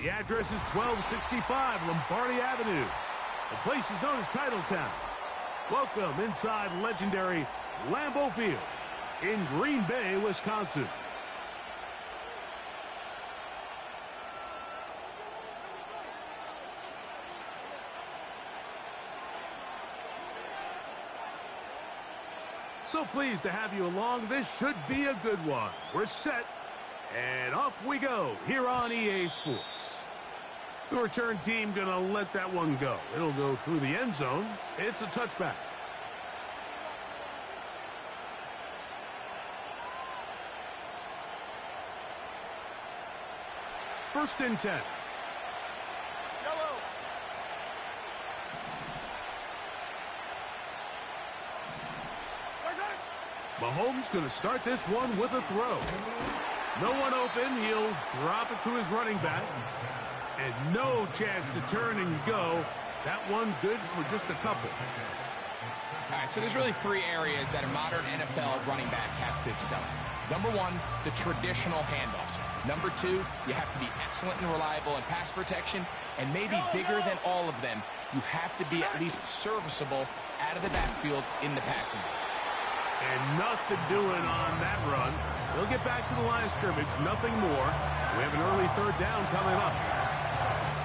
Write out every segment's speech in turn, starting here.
The address is 1265 Lombardi Avenue. The place is known as Titletown. Welcome inside legendary Lambeau Field in Green Bay, Wisconsin. So pleased to have you along. This should be a good one. We're set, and off we go here on EA Sports. The return team gonna let that one go. It'll go through the end zone. It's a touchback. First and 10. Mahomes going to start this one with a throw. No one open. He'll drop it to his running back. And no chance to turn and go. That one good for just a couple. All right, so there's really three areas that a modern NFL running back has to excel at. Number one, the traditional handoffs. Number two, you have to be excellent and reliable in pass protection. And maybe bigger than all of them, you have to be at least serviceable out of the backfield in the passing game. And nothing doing on that run. They'll get back to the line of scrimmage, nothing more. We have an early third down coming up.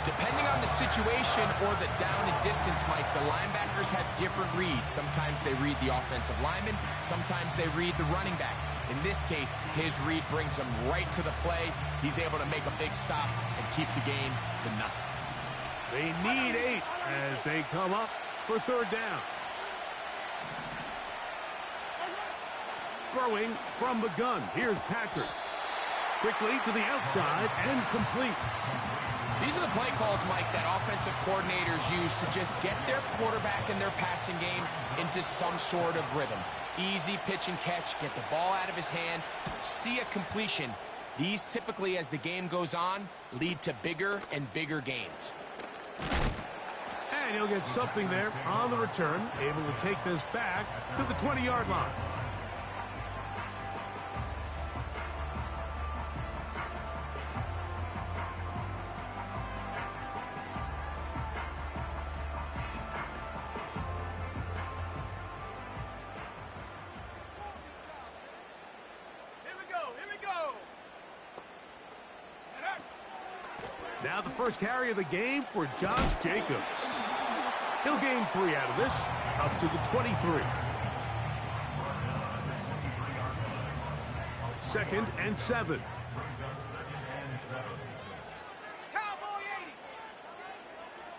Depending on the situation or the down and distance, Mike, the linebackers have different reads. Sometimes they read the offensive lineman. Sometimes they read the running back. In this case, his read brings him right to the play. He's able to make a big stop and keep the game to nothing. They need 8 as they come up for third down. Throwing from the gun. Here's Patrick. Quickly to the outside and complete. These are the play calls, Mike, that offensive coordinators use to just get their quarterback and their passing game into some sort of rhythm. Easy pitch and catch, get the ball out of his hand, see a completion. These typically, as the game goes on, lead to bigger and bigger gains. And he'll get something there on the return, able to take this back to the 20-yard line. Now the first carry of the game for Josh Jacobs. He'll gain 3 out of this, up to the 23. Second and 7.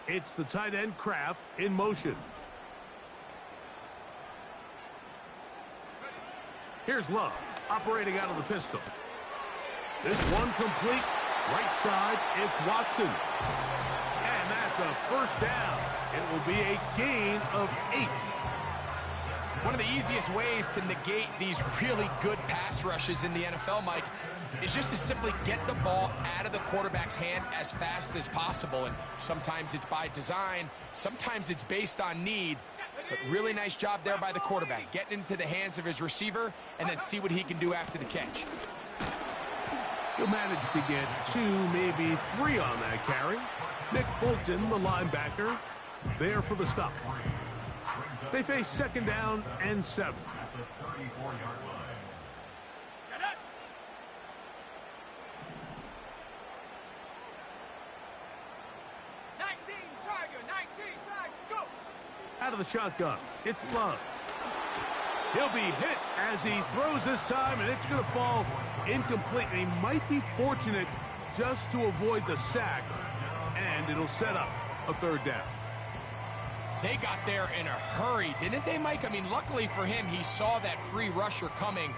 It's the tight end Kraft in motion. Here's Love, operating out of the pistol. This one complete. Right side, it's Watson. And that's a first down. It will be a gain of 8. One of the easiest ways to negate these really good pass rushes in the NFL, Mike, is just to simply get the ball out of the quarterback's hand as fast as possible. And sometimes it's by design, sometimes it's based on need. But really nice job there by the quarterback, getting into the hands of his receiver and then see what he can do after the catch. He'll manage to get 2, maybe 3 on that carry. Nick Bolton, the linebacker, there for the stop. They face second down and 7. Out of the shotgun, it's Love. He'll be hit as he throws this time, and it's going to fall incomplete. And he might be fortunate just to avoid the sack, and it'll set up a third down. They got there in a hurry, didn't they, Mike? I mean, luckily for him, he saw that free rusher coming,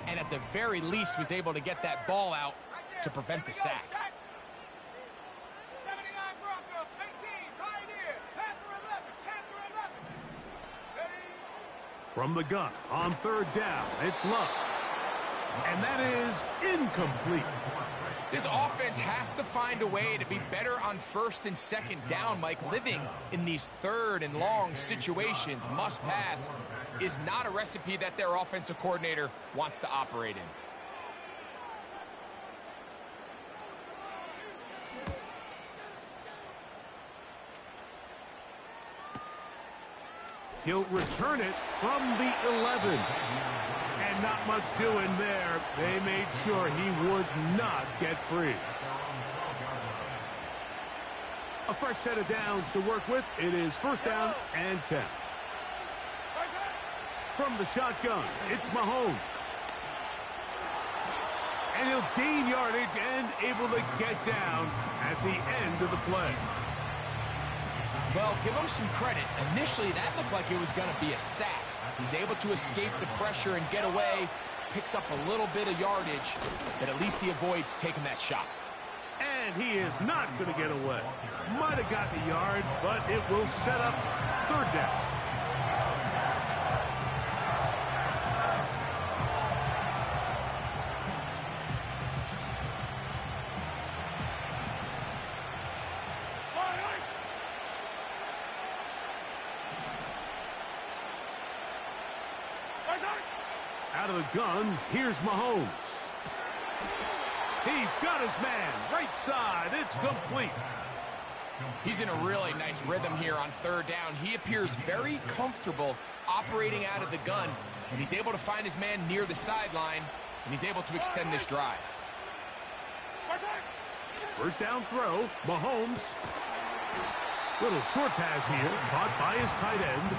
and at the very least was able to get that ball out to prevent the sack. From the gun on third down, it's Love. And that is incomplete. This offense has to find a way to be better on first and second down, Mike. Living in these third and long situations, must pass, is not a recipe that their offensive coordinator wants to operate in. He'll return it from the 11. And not much doing there. They made sure he would not get free. A fresh set of downs to work with. It is first down and 10. From the shotgun, it's Mahomes. And he'll gain yardage and able to get down at the end of the play. Well, give him some credit. Initially, that looked like it was going to be a sack. He's able to escape the pressure and get away. Picks up a little bit of yardage, but at least he avoids taking that shot. And he is not going to get away. Might have gotten a yard, but it will set up third down. Out of the gun, here's Mahomes. He's got his man, right side, it's complete. He's in a really nice rhythm here on third down. He appears very comfortable operating out of the gun, and he's able to find his man near the sideline, and he's able to extend this drive. First down throw, Mahomes. Little short pass here, caught by his tight end.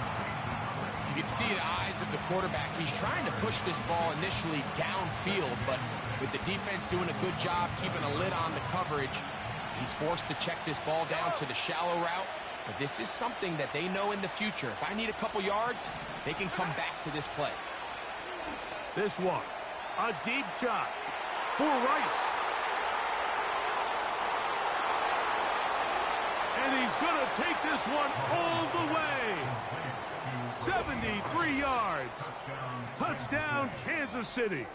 You can see the eyes of the quarterback. He's trying to push this ball initially downfield, but with the defense doing a good job keeping a lid on the coverage, he's forced to check this ball down to the shallow route. But this is something that they know in the future. If I need a couple yards, they can come back to this play. This one, a deep shot for Rice. And he's going to take this one all the way. 73 yards. Touchdown, Kansas City.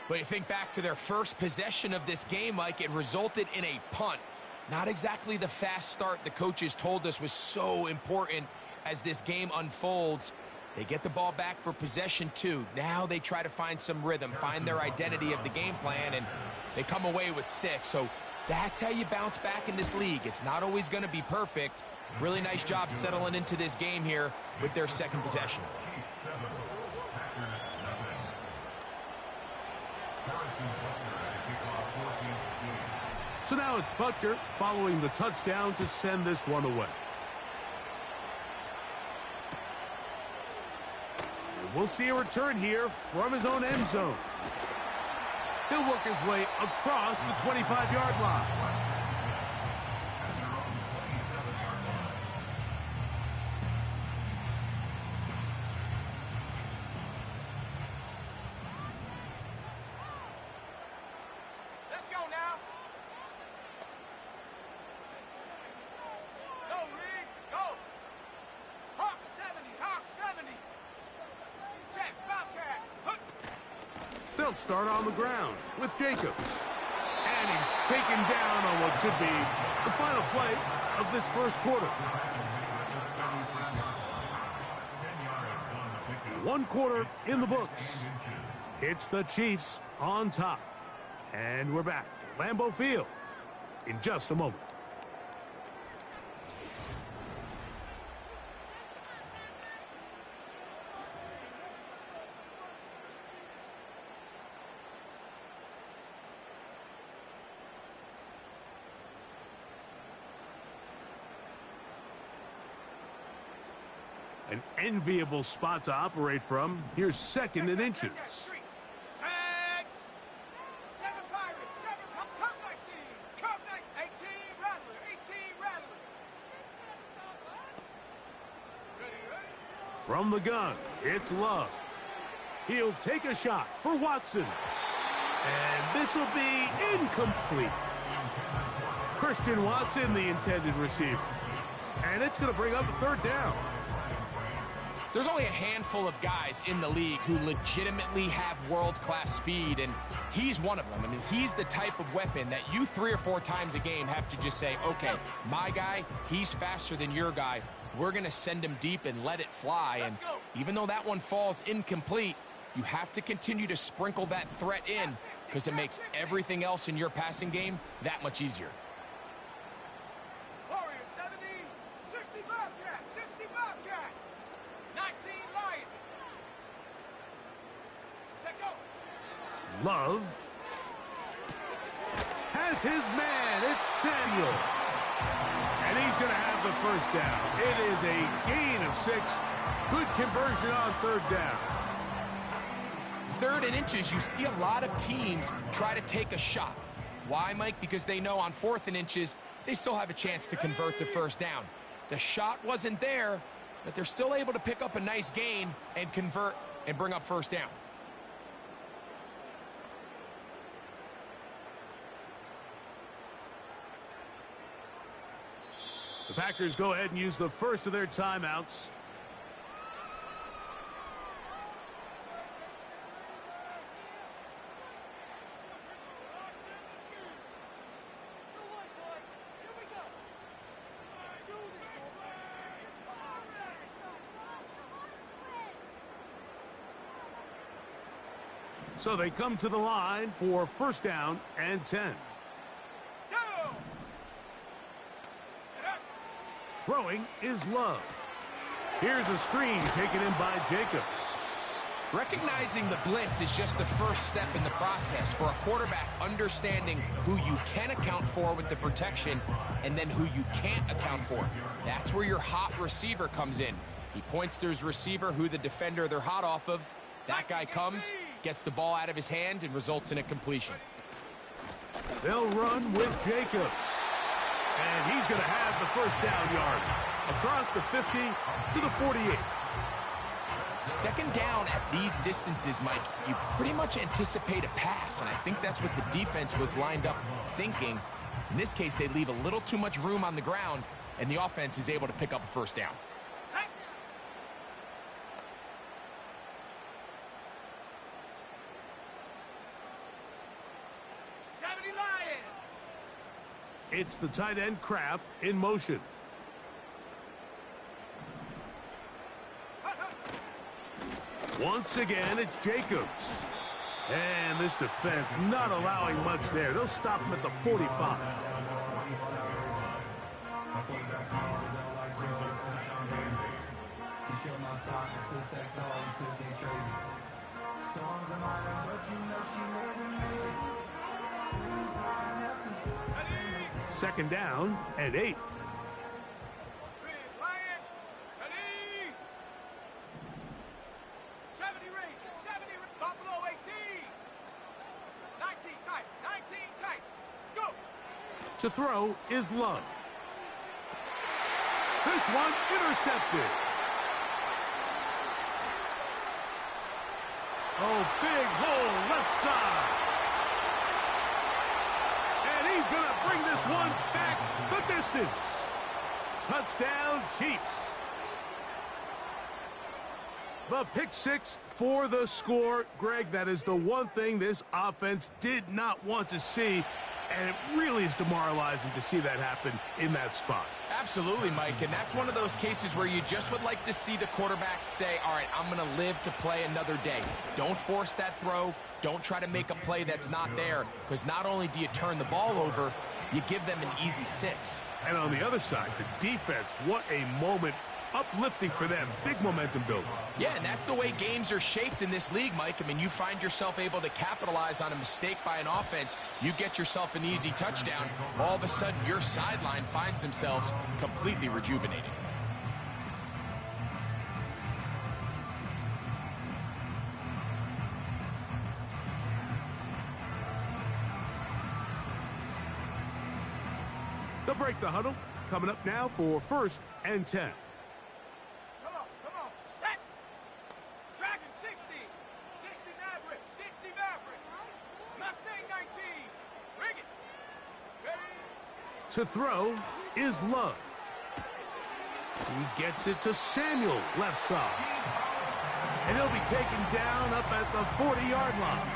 But you think back to their first possession of this game, Mike, it resulted in a punt. Not exactly the fast start the coaches told us was so important as this game unfolds. They get the ball back for possession 2. Now they try to find some rhythm, find their identity of the game plan, and they come away with 6. So that's how you bounce back in this league. It's not always going to be perfect. Really nice job settling into this game here with their second possession. So now it's Butker following the touchdown to send this one away. And we'll see a return here from his own end zone. He'll work his way across the 25-yard line. They'll start on the ground with Jacobs. And he's taken down on what should be the final play of this first quarter. One quarter in the books. It's the Chiefs on top. And we're back at Lambeau Field in just a moment. An enviable spot to operate from. Here's second and inches. From the gun, it's Love. He'll take a shot for Watson. And this will be incomplete. Christian Watson, the intended receiver. And it's going to bring up a third down. There's only a handful of guys in the league who legitimately have world-class speed, and he's one of them. I mean, he's the type of weapon that you 3 or 4 times a game have to just say, okay, my guy, he's faster than your guy. We're going to send him deep and let it fly. And even though that one falls incomplete, you have to continue to sprinkle that threat in because it makes everything else in your passing game that much easier. 60 Bobcat, 60 Love has his man. It's Samuel. And he's going to have the first down. It is a gain of 6. Good conversion on third down. 3rd and inches, you see a lot of teams try to take a shot. Why, Mike? Because they know on 4th and inches, they still have a chance to convert the first down. The shot wasn't there, but they're still able to pick up a nice gain and convert and bring up first down. The Packers go ahead and use the first of their timeouts. So they come to the line for first down and 10. Throwing is Love. Here's a screen taken in by Jacobs. Recognizing the blitz is just the first step in the process for a quarterback understanding who you can account for with the protection and then who you can't account for. That's where your hot receiver comes in. He points to his receiver who the defender they're hot off of. That guy comes, gets the ball out of his hand, and results in a completion. They'll run with Jacobs. And he's going to have the first down yard. Across the 50 to the 48. Second down at these distances, Mike, you pretty much anticipate a pass, and I think that's what the defense was lined up thinking. In this case, they leave a little too much room on the ground, and the offense is able to pick up a first down. It's the tight end Kraft in motion. Once again, it's Jacobs. And this defense not allowing much there. They'll stop him at the 45. Second down and 8. To throw is Love. This one intercepted. Oh, big hole left side. And he's going to bring this one back the distance. Touchdown, Chiefs. The pick 6 for the score. Greg, that is the one thing this offense did not want to see. And it really is demoralizing to see that happen in that spot. Absolutely, Mike, and that's one of those cases where you just would like to see the quarterback say, all right, I'm going to live to play another day. Don't force that throw. Don't try to make a play that's not there, because not only do you turn the ball over, you give them an easy 6. And on the other side, the defense, what a moment. Uplifting for them. Big momentum building. Yeah, and that's the way games are shaped in this league, Mike. I mean, you find yourself able to capitalize on a mistake by an offense. You get yourself an easy touchdown. All of a sudden, your sideline finds themselves completely rejuvenated. They'll break the huddle. Coming up now for first and 10. To throw is Love. He gets it to Samuel, left side. And he'll be taken down up at the 40-yard line.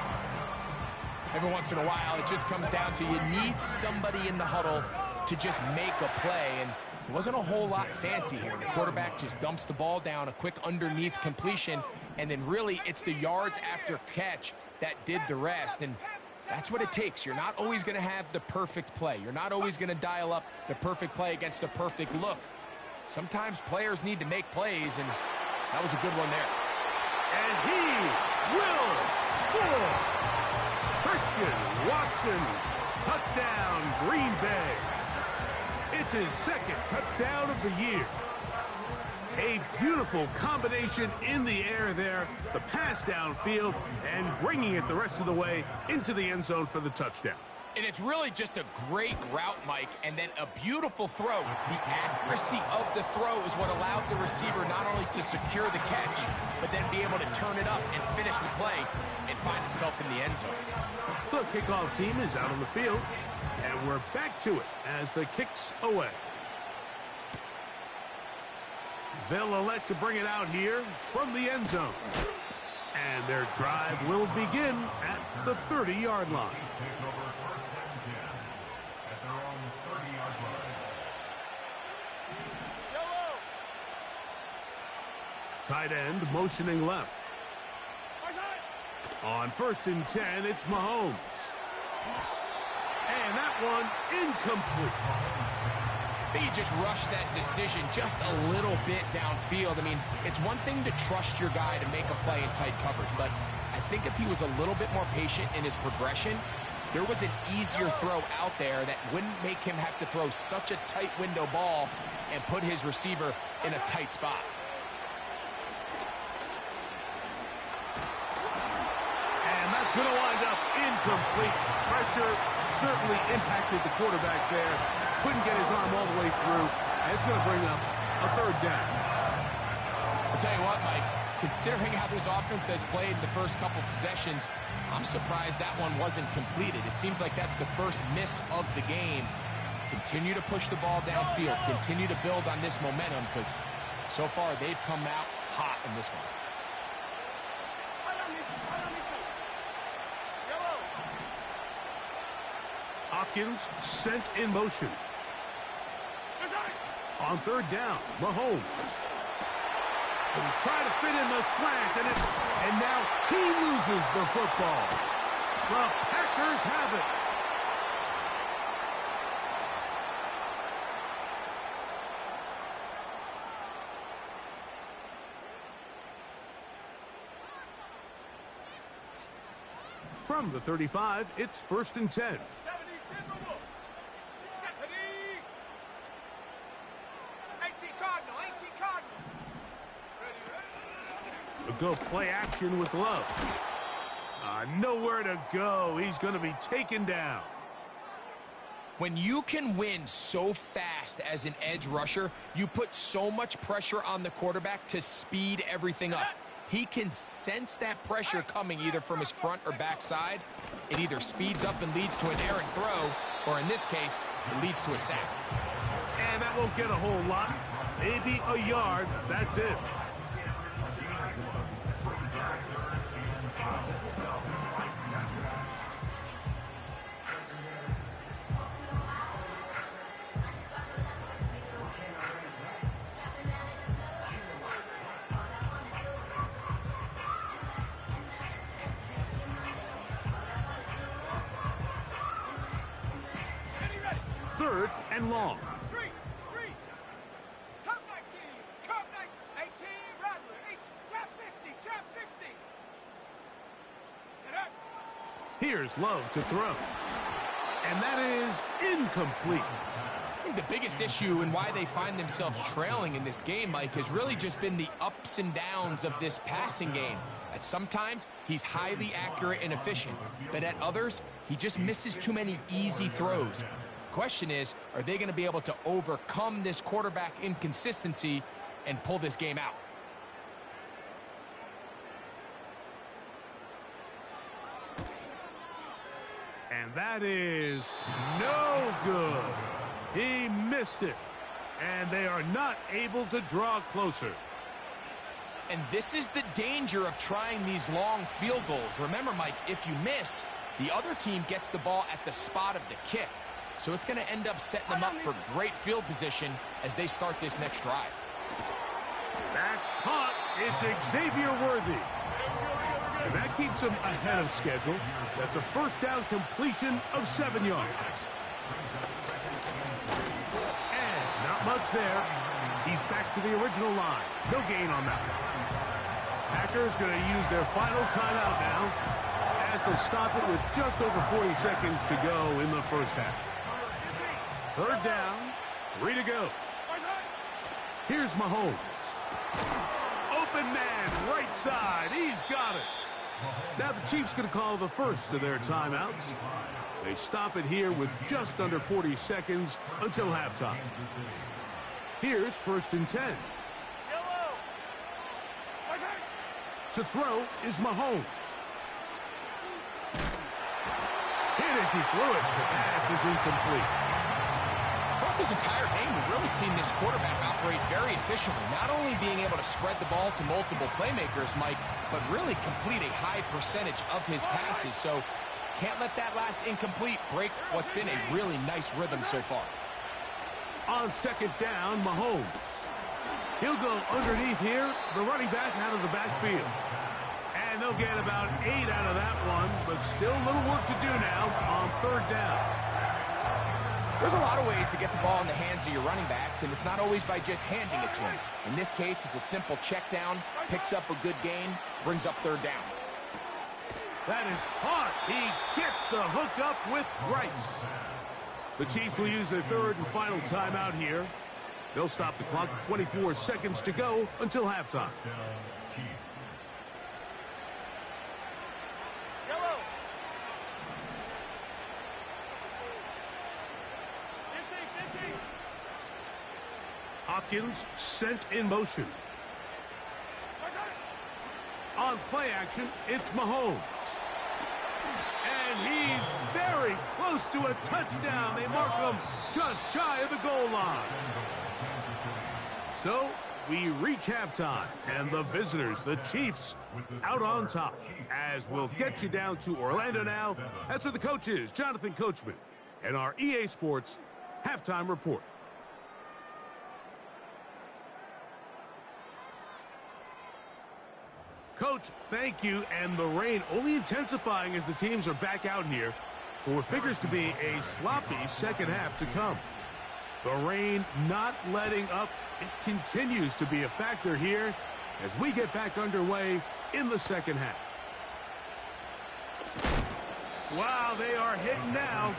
Every once in a while, it just comes down to you need somebody in the huddle to just make a play. And it wasn't a whole lot fancy here. The quarterback just dumps the ball down, a quick underneath completion, and then really it's the yards after catch that did the rest. And that's what it takes. You're not always going to have the perfect play. You're not always going to dial up the perfect play against the perfect look. Sometimes players need to make plays, and that was a good one there. And he will score. Christian Watson. Touchdown, Green Bay. It's his second touchdown of the year. A beautiful combination in the air there. The pass downfield and bringing it the rest of the way into the end zone for the touchdown. And it's really just a great route, Mike, and then a beautiful throw. The accuracy of the throw is what allowed the receiver not only to secure the catch, but then be able to turn it up and finish the play and find himself in the end zone. The kickoff team is out on the field, and we're back to it as the kick's away. They'll elect to bring it out here from the end zone. And their drive will begin at the 30-yard line. Tight end motioning left. On 1st and 10, it's Mahomes. And that one incomplete. I think he just rushed that decision just a little bit downfield. I mean, it's one thing to trust your guy to make a play in tight coverage, but I think if he was a little bit more patient in his progression, there was an easier throw out there that wouldn't make him have to throw such a tight window ball and put his receiver in a tight spot. And that's going to wind up incomplete. Pressure certainly impacted the quarterback there. Couldn't get his arm all the way through, and it's going to bring up a 3rd down. I'll tell you what, Mike, considering how this offense has played the first couple possessions, I'm surprised that one wasn't completed. It seems like that's the first miss of the game. Continue to push the ball downfield. Continue to build on this momentum because so far they've come out hot in this one. Hopkins sent in motion. On 3rd down, Mahomes. And try to fit in the slant, and now he loses the football. The Packers have it. From the 35, it's 1st and 10. Go play action with Love. Nowhere to go. He's going to be taken down. When you can win so fast as an edge rusher, you put so much pressure on the quarterback to speed everything up. He can sense that pressure coming either from his front or back side. It either speeds up and leads to an errant throw, or in this case, it leads to a sack. And that won't get a whole lot. Maybe a yard. That's it. Third and long. Here's Love to throw. And that is incomplete. I think the biggest issue and why they find themselves trailing in this game, Mike, has really just been the ups and downs of this passing game. At sometimes, he's highly accurate and efficient, but at others, he just misses too many easy throws. The question is, are they going to be able to overcome this quarterback inconsistency and pull this game out? And that is no good. He missed it. And they are not able to draw closer. And this is the danger of trying these long field goals. Remember, Mike, if you miss, the other team gets the ball at the spot of the kick. So it's going to end up setting them up for great field position as they start this next drive. That's caught. It's Xavier Worthy. And that keeps him ahead of schedule. That's a first down completion of 7 yards. And not much there. He's back to the original line. No gain on that one. Packers going to use their final timeout now as they'll stop it with just over 40 seconds to go in the first half. Third down, 3 to go. Here's Mahomes. Open man, right side. He's got it. Now the Chiefs going to call the first of their timeouts. They stop it here with just under 40 seconds until halftime. Here's 1st and 10. To throw is Mahomes. Hit as he threw it. The pass is incomplete. Throughout this entire game, we've really seen this quarterback operate very efficiently, not only being able to spread the ball to multiple playmakers, Mike, but really complete a high percentage of his passes. So can't let that last incomplete break what's been a really nice rhythm so far. On 2nd down, Mahomes. He'll go underneath here, the running back out of the backfield. And they'll get about 8 out of that one, but still a little work to do now on 3rd down. There's a lot of ways to get the ball in the hands of your running backs, and it's not always by just handing it to him. In this case, it's a simple check down, picks up a good gain, brings up 3rd down. That is hard. He gets the hook up with Rice. The Chiefs will use their 3rd and final timeout here. They'll stop the clock with 24 seconds to go until halftime. Hopkins sent in motion. On play action, it's Mahomes. And he's very close to a touchdown. They mark him just shy of the goal line. So we reach halftime, and the visitors, the Chiefs, out on top. As we'll get you down to Orlando now. That's where the coach is, Jonathan Coachman, and our EA Sports halftime report. Coach, thank you, and the rain only intensifying as the teams are back out here for what figures to be a sloppy second half to come. The rain not letting up. It continues to be a factor here as we get back underway in the second half. Wow, they are hitting now.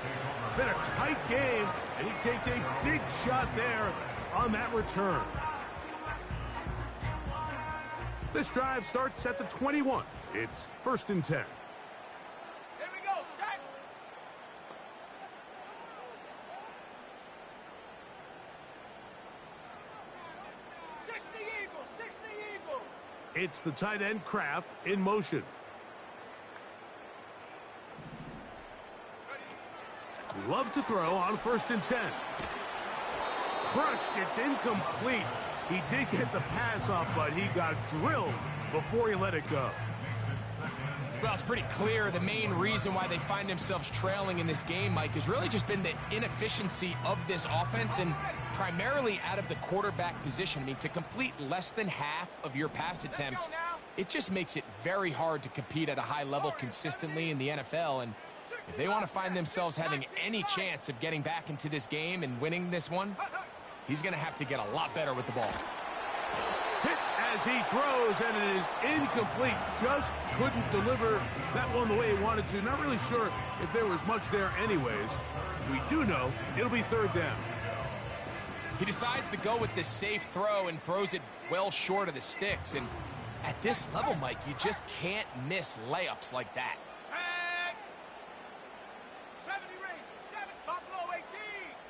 Been a tight game, and he takes a big shot there on that return. This drive starts at the 21. It's 1st and 10. Here we go, set. 60 Eagle, 60 Eagle. It's the tight end Kraft in motion. Love to throw on 1st and 10. Crushed, it's incomplete. He did get the pass off, but he got drilled before he let it go. Well, it's pretty clear the main reason why they find themselves trailing in this game, Mike, has really just been the inefficiency of this offense and primarily out of the quarterback position. I mean, to complete less than half of your pass attempts, it just makes it very hard to compete at a high level consistently in the NFL. And if they want to find themselves having any chance of getting back into this game and winning this one, he's going to have to get a lot better with the ball. Hit as he throws, and it is incomplete. Just couldn't deliver that one the way he wanted to. Not really sure if there was much there anyways. We do know it'll be 3rd down. He decides to go with this safe throw and throws it well short of the sticks. And at this level, Mike, you just can't miss layups like that. 70 Rangers, 7 Buffalo 18,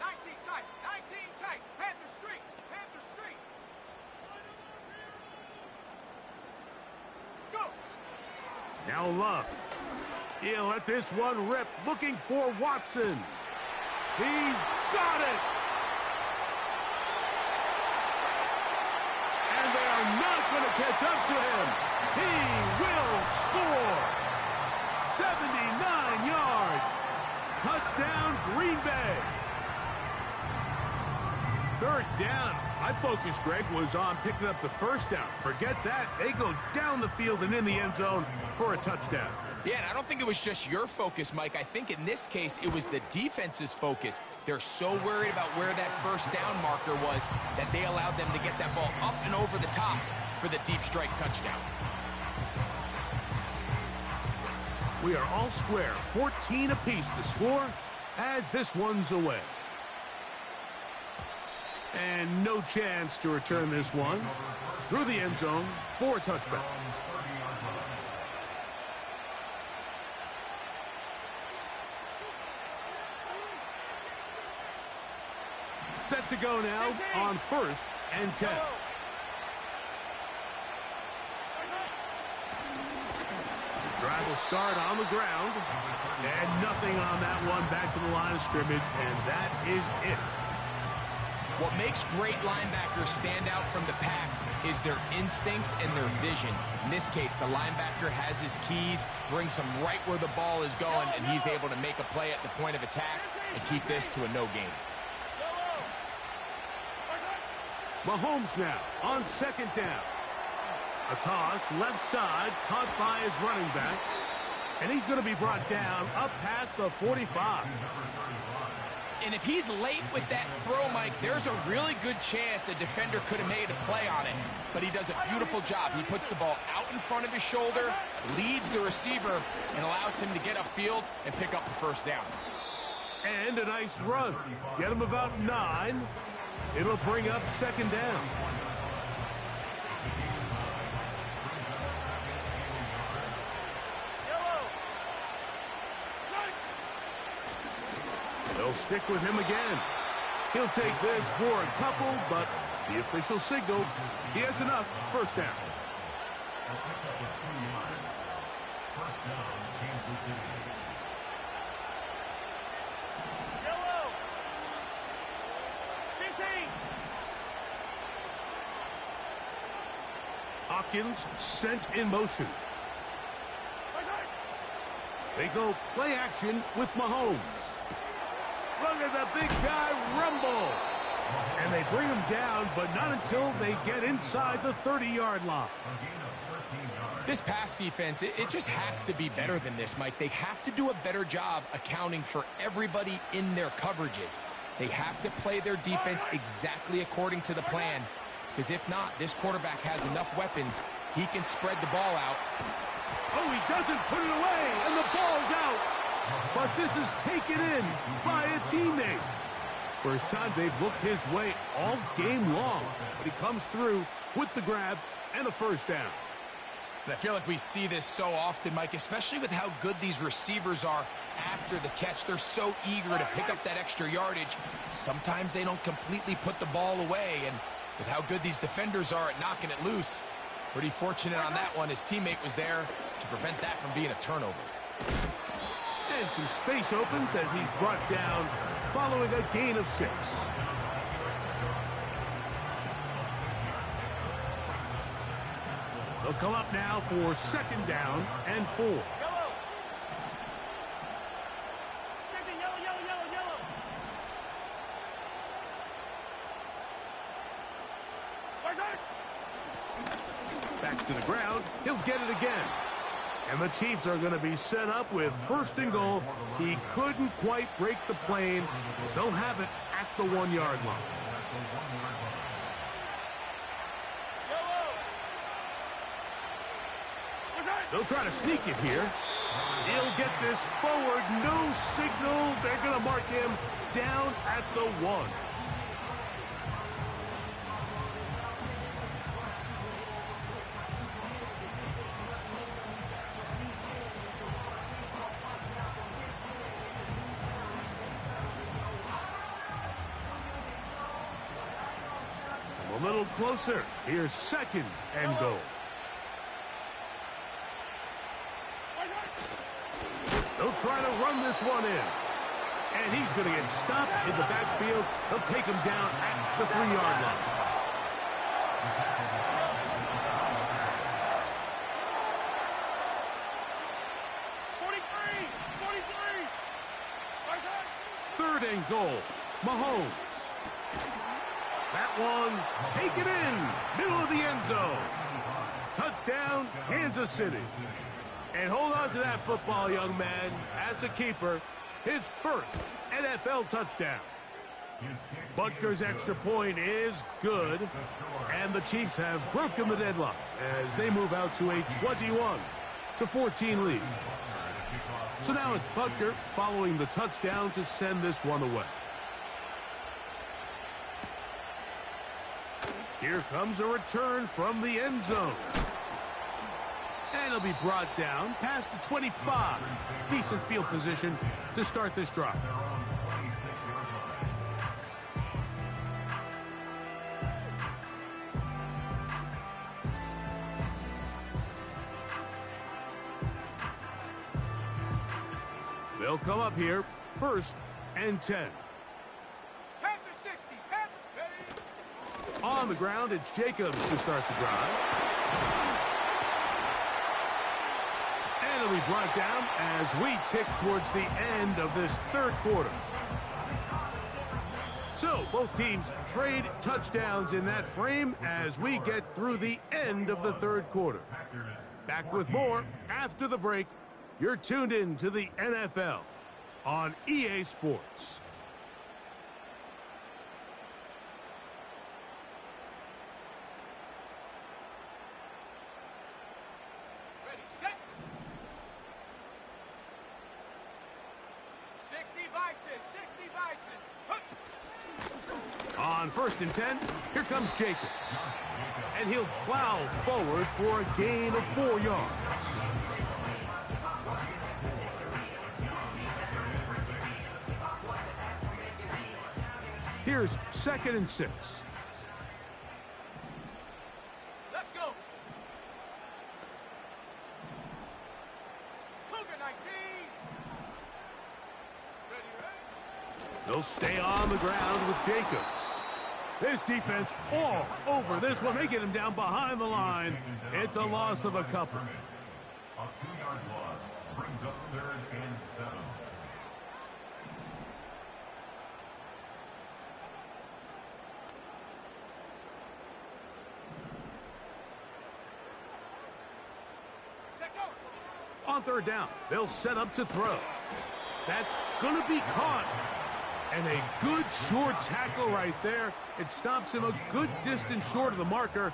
19 tight, 19 tight, Panther Street, Panther Street. Go. Now Love. He'll let this one rip, looking for Watson. He's got it. And they are not going to catch up to him. He will score. 79 yards. Touchdown, Green Bay. 3rd down. My focus, Greg, was on picking up the 1st down. Forget that. They go down the field and in the end zone for a touchdown. Yeah, and I don't think it was just your focus, Mike. I think in this case, it was the defense's focus. They're so worried about where that 1st down marker was that they allowed them to get that ball up and over the top for the deep strike touchdown. We are all square. 14 apiece the score as this one's away. And no chance to return this one through the end zone for a touchback. Set to go now on 1st and 10. Drive will start on the ground. And nothing on that one. Back to the line of scrimmage, and that is it. What makes great linebackers stand out from the pack is their instincts and their vision. In this case, the linebacker has his keys, brings him right where the ball is going, and he's able to make a play at the point of attack and keep this to a no gain. Mahomes now on 2nd down. A toss, left side, caught by his running back. And he's going to be brought down up past the 45. And if he's late with that throw, Mike, there's a really good chance a defender could have made a play on it. But he does a beautiful job. He puts the ball out in front of his shoulder, leads the receiver, and allows him to get upfield and pick up the 1st down. And a nice run. Get him about 9. It'll bring up 2nd down. They'll stick with him again. He'll take this for a couple, but the official signaled he has enough. 1st down. Hopkins sent in motion. They go play action with Mahomes. Look at the big guy rumble. And they bring him down, but not until they get inside the 30-yard line. This pass defense, it just has to be better than this, Mike. They have to do a better job accounting for everybody in their coverages. They have to play their defense exactly according to the plan, because if not, this quarterback has enough weapons. He can spread the ball out. Oh, he doesn't put it away, and the ball's out. But this is taken in by a teammate. First time they've looked his way all game long. But he comes through with the grab and a 1st down. And I feel like we see this so often, Mike, especially with how good these receivers are after the catch. They're so eager to pick up that extra yardage. Sometimes they don't completely put the ball away. And with how good these defenders are at knocking it loose, pretty fortunate on that one. His teammate was there to prevent that from being a turnover. And some space opens as he's brought down following a gain of 6. They'll come up now for 2nd down and 4. Yellow. Yellow. Back to the ground. He'll get it again. And the Chiefs are going to be set up with 1st and goal. He couldn't quite break the plane. They'll have it at the 1-yard line. They'll try to sneak it here. He'll get this forward. No signal. They're going to mark him down at the 1. A little closer. Here's 2nd and goal. They'll try to run this one in. And he's going to get stopped in the backfield. They'll take him down at the 3-yard line. Third and goal. Mahomes. That one, take it in, middle of the end zone. Touchdown, Kansas City. And hold on to that football, young man. As a keeper, his 1st NFL touchdown. Butker's extra point is good. And the Chiefs have broken the deadlock as they move out to a 21-14 lead. So now it's Butker following the touchdown to send this one away. Here comes a return from the end zone. And he'll be brought down past the 25. Decent field position to start this drive. They'll come up here, 1st and 10. Panther 60. Panther ready. On the ground, it's Jacobs to start the drive. And it'll be brought down as we tick towards the end of this 3rd quarter. So, both teams trade touchdowns in that frame as we get through the end of the 3rd quarter. Back with more after the break. You're tuned in to the NFL on EA Sports. Ready, set. 60 Bison. 60 Bison. On 1st and 10, here comes Jacobs. And he'll plow forward for a gain of 4 yards. Here's 2nd and 6. Let's go. Cougar 19. Ready. They'll stay on the ground with Jacobs. This defense all over this one. They get him down behind the line. It's a loss of a couple. A 2-yard loss brings up 3rd and 7. On 3rd down, they'll set up to throw. That's going to be caught. And a good short tackle right there. It stops him a good distance short of the marker.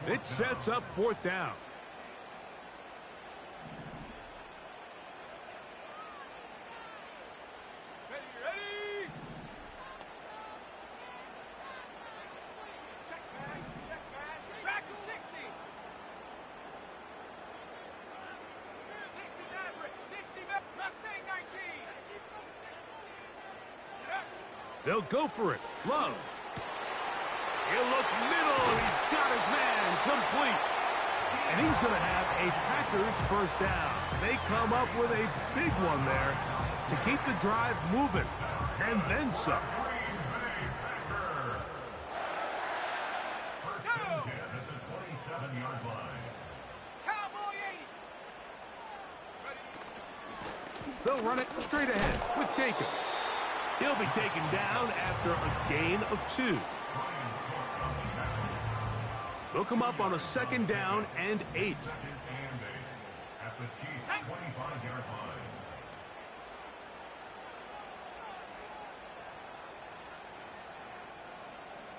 It sets up 4th down. Ready. Check smash. Track to 60. 60 Maverick. 60 Mustang 19. They'll go for it. Love. He'll look middle. He's got his man complete. And he's going to have a Packers 1st down. They come up with a big one there to keep the drive moving. And then some. First and 10 at the 27-yard line. Cowboy 80. They'll run it straight ahead with Jacobs. He'll be taken down after a gain of 2. They'll come up on a 2nd down and 8. At the Chiefs' 25-yard line.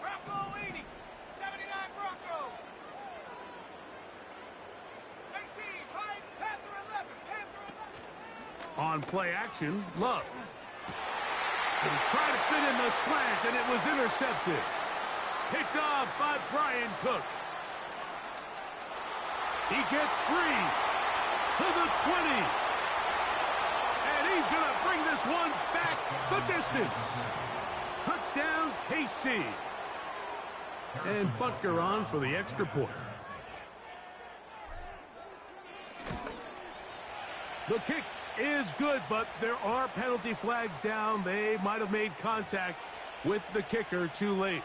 Bronco 80. 79 Bronco. 18. Panther 11. Panther 11. On play action, Love. He tried to fit in the slant, and it was intercepted. Picked off by Brian Cook. He gets free to the 20. And he's going to bring this one back the distance. Touchdown, KC. And Butker on for the extra point. The kick is good, but there are penalty flags down. They might have made contact with the kicker too late.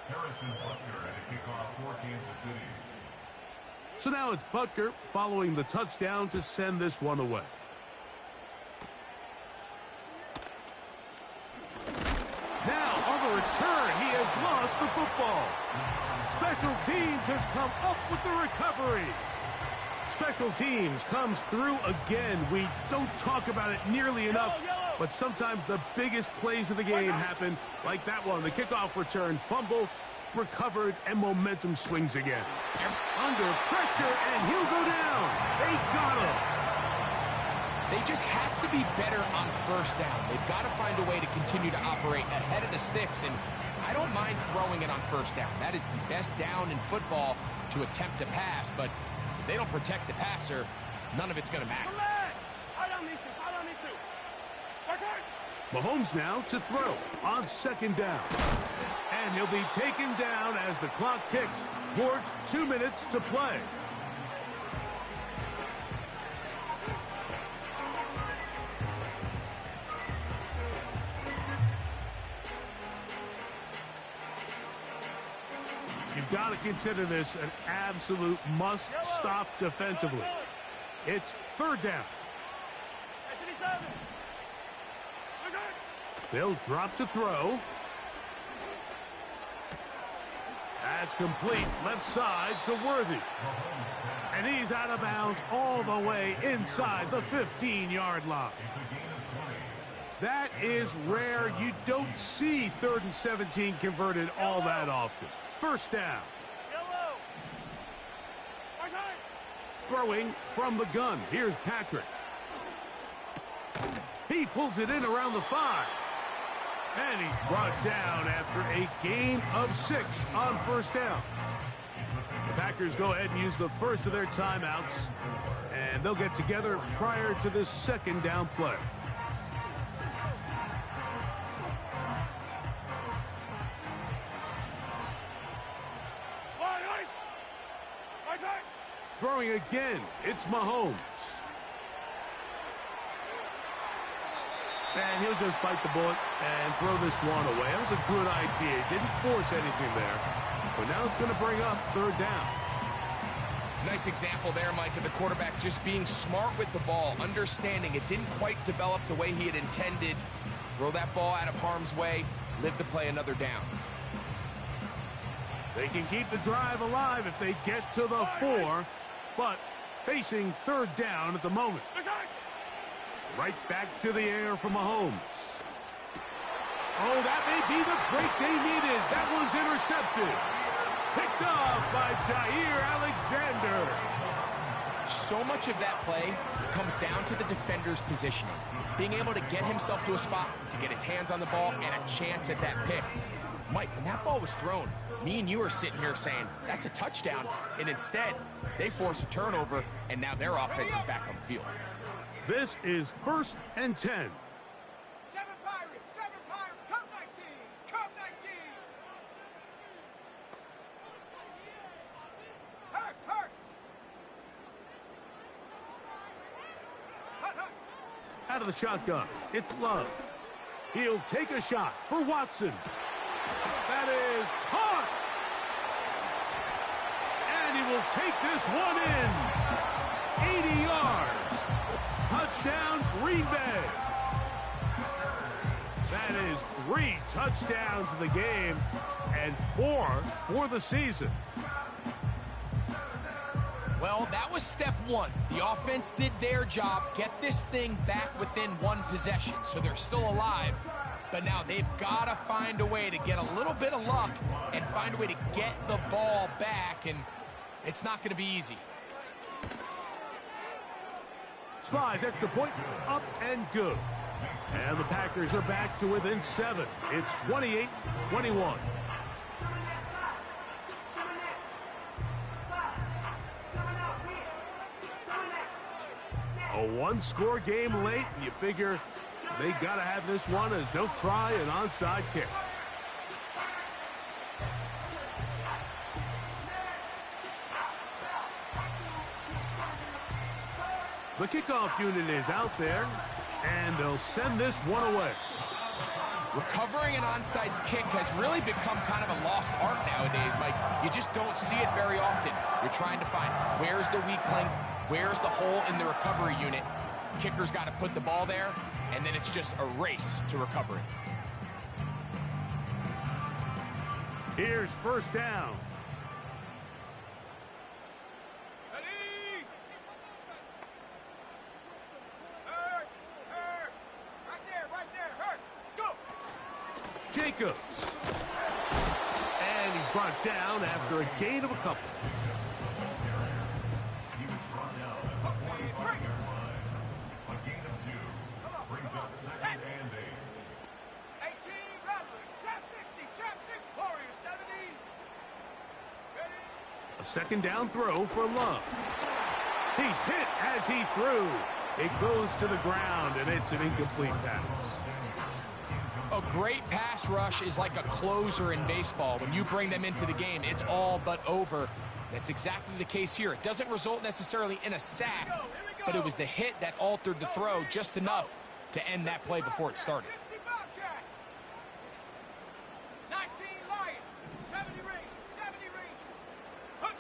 Harrison Butker at a kickoff for Kansas City. So now it's Butker following the touchdown to send this one away. Now on the return, he has lost the football. Special teams has come up with the recovery. Special teams comes through again. We don't talk about it nearly enough, but sometimes the biggest plays of the game happen like that one. The kickoff return, fumble, recovered, and momentum swings again. Under pressure, and he'll go down. They got him. They just have to be better on first down. They've got to find a way to continue to operate ahead of the sticks, and I don't mind throwing it on first down. That is the best down in football to attempt to pass, but if they don't protect the passer, none of it's going to matter. Mahomes now to throw on second down. And he'll be taken down as the clock ticks towards 2 minutes to play. You've got to consider this an absolute must-stop defensively. It's third down. They'll drop to throw. That's complete. Left side to Worthy. And he's out of bounds all the way inside the 15-yard line. That is rare. You don't see 3rd and 17 converted all that often. First down. Throwing from the gun. Here's Patrick. He pulls it in around the 5. And he's brought down after a gain of 6 on first down. The Packers go ahead and use the first of their timeouts, and they'll get together prior to the second down play. Throwing again, it's Mahomes. And he'll just bite the bullet and throw this one away. That was a good idea. Didn't force anything there. But now it's going to bring up third down. Nice example there, Mike, of the quarterback just being smart with the ball, understanding it didn't quite develop the way he had intended. Throw that ball out of harm's way, live to play another down. They can keep the drive alive if they get to the 4, but facing third down at the moment. Right back to the air for Mahomes. Oh, that may be the break they needed. That one's intercepted. Picked off by Jair Alexander. So much of that play comes down to the defender's positioning. Being able to get himself to a spot, to get his hands on the ball, and a chance at that pick. Mike, when that ball was thrown, me and you are sitting here saying, that's a touchdown. And instead, they force a turnover, and now their offense is back on the field. This is 1st and 10. 7 Pirates, come 19, come 19. Hurt. Out of the shotgun, it's Love. He'll take a shot for Watson. That is caught. And he will take this one in. 80 yards. Touchdown, Green Bay. That is 3 touchdowns in the game and 4 for the season. Well, that was step 1. The offense did their job, get this thing back within 1 possession, so they're still alive. But now they've got to find a way to get a little bit of luck and find a way to get the ball back, and it's not going to be easy. Slides, extra point, up and good. And the Packers are back to within 7. It's 28-21. A 1-score game late, and you figure they got to have this one as they'll try an onside kick. The kickoff unit is out there, and they'll send this one away. Recovering an onside kick has really become kind of a lost art nowadays, Mike. You just don't see it very often. You're trying to find where's the weak link, where's the hole in the recovery unit. Kicker's got to put the ball there, and then it's just a race to recover it. Here's first down. Jacobs. And he's brought brought down after a gain of a couple. He was brought down at the 45-yard line. A gain of 2. Brings up 2nd and 8. 18, Bradley, tap 60, tap 6, Warrior 70. Ready? A second down throw for Love. He's hit as he threw. It goes to the ground, and it's an incomplete pass. A great pass rush is like a closer in baseball. When you bring them into the game, it's all but over. That's exactly the case here. It doesn't result necessarily in a sack, but it was the hit that altered the throw just enough to end that play before it started. 60 Bobcat. 19 Lion, 70 Ranger, 70 Ranger.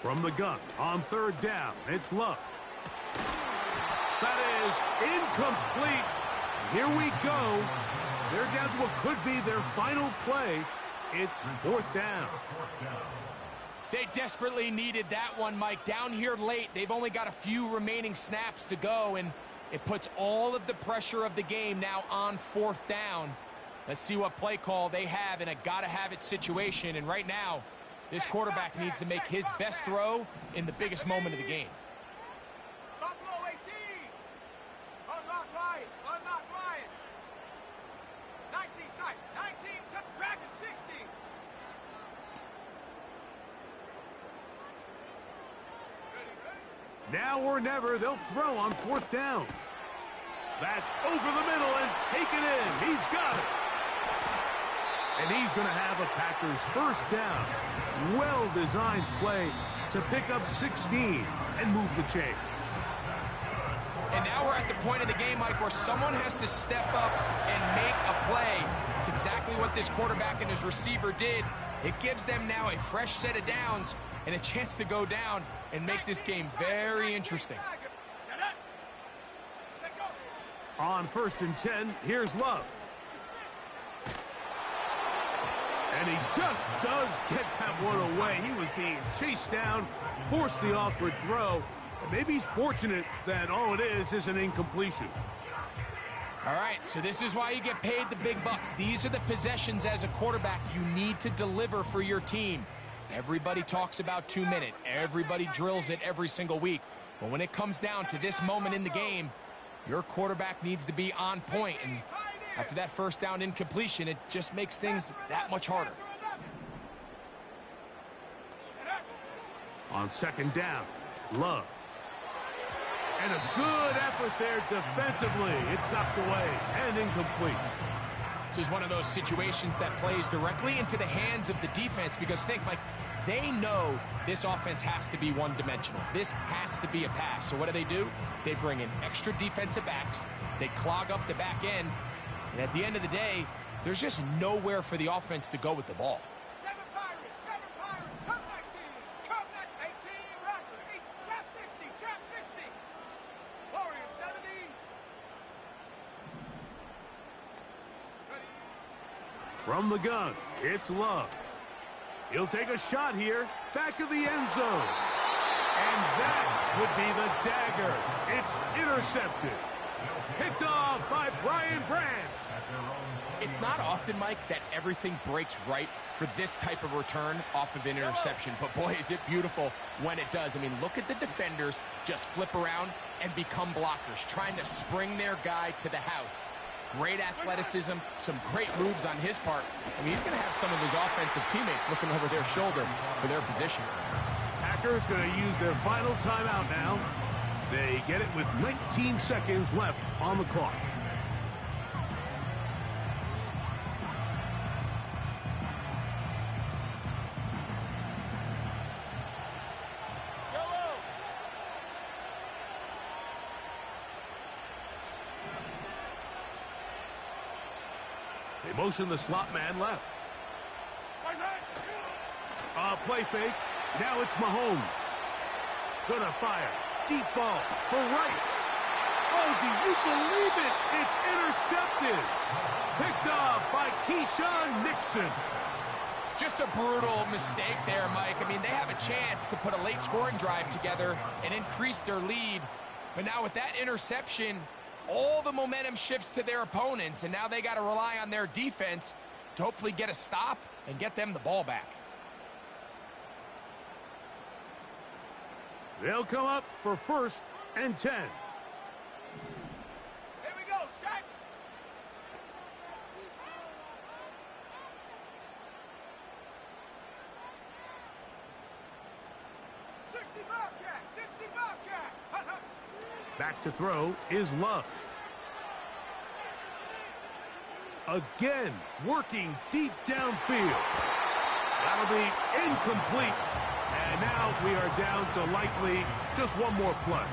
From the gun on third down, it's Love. That is incomplete. Here we go. They're down to what could be their final play. It's fourth down. They desperately needed that one, Mike. Down here late, they've only got a few remaining snaps to go, and it puts all of the pressure of the game now on fourth down. Let's see what play call they have in a gotta-have-it situation, and right now, this quarterback needs to make his best throw in the biggest moment of the game. Buffalo 18. Unlock Lion, unlock Lion. 19 tight, 19 tight, Dragon 60. Ready, ready? Now or never, they'll throw on fourth down. That's over the middle and taken in. He's got it. And he's going to have a Packers first down. Well-designed play to pick up 16 and move the chains. And now we're at the point of the game, Mike, where someone has to step up and make a play. It's exactly what this quarterback and his receiver did. It gives them now a fresh set of downs and a chance to go down and make this game very interesting. On 1st and 10, here's Love. And he just does get that one away. He was being chased down, forced the awkward throw. And maybe he's fortunate that all it is an incompletion. All right, so this is why you get paid the big bucks. These are the possessions as a quarterback you need to deliver for your team. Everybody talks about 2 minute. Everybody drills it every single week. But when it comes down to this moment in the game, your quarterback needs to be on point. And after that first down incompletion, it just makes things that much harder. On 2nd down, Love. And a good effort there defensively. It's knocked away and incomplete. This is one of those situations that plays directly into the hands of the defense because think, Mike, they know this offense has to be one-dimensional. This has to be a pass. So what do? They bring in extra defensive backs. They clog up the back end. And at the end of the day, there's just nowhere for the offense to go with the ball. 7 Pirates, come 19, come 18, Rattler, 8, trap 60, trap 60. Warrior 70. Ready? From the gun, it's Love. He'll take a shot here, back of the end zone. And that would be the dagger. It's intercepted. Picked off by Brian Branch. It's not often, Mike, that everything breaks right for this type of return off of an interception. But, boy, is it beautiful when it does. I mean, look at the defenders just flip around and become blockers, trying to spring their guy to the house. Great athleticism, some great moves on his part. I mean, he's going to have some of his offensive teammates looking over their shoulder for their position. Packers going to use their final timeout now. They get it with 19 seconds left on the clock. They motion the slot man left. Play fake. Now it's Mahomes. Gonna fire. Deep ball for Rice. Oh, do you believe it? It's intercepted. Picked off by Keyshawn Nixon. Just a brutal mistake there, Mike. I mean, they have a chance to put a late scoring drive together and increase their lead. But now with that interception, all the momentum shifts to their opponents, and now they got to rely on their defense to hopefully get a stop and get them the ball back. They'll come up for 1st and 10. Here we go, set. Back to throw is Love. Again, working deep downfield. That'll be incomplete. And now we are down to likely just one more play.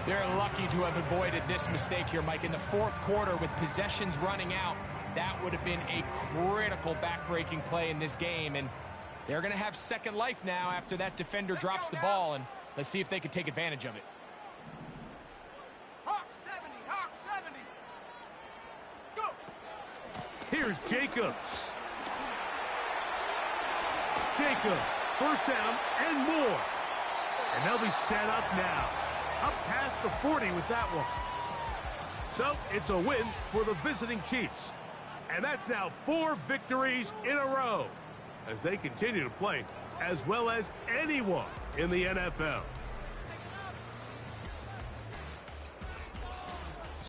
They're lucky to have avoided this mistake here, Mike. In the 4th quarter, with possessions running out, that would have been a critical back-breaking play in this game. And they're going to have second life now after that defender drops the ball. And let's see if they can take advantage of it. Hawk 70, Hawk 70. Go. Here's Jacobs. Jacobs, 1st down and more. And they'll be set up now. Up past the 40 with that one. So it's a win for the visiting Chiefs. And that's now 4 victories in a row as they continue to play as well as anyone in the NFL.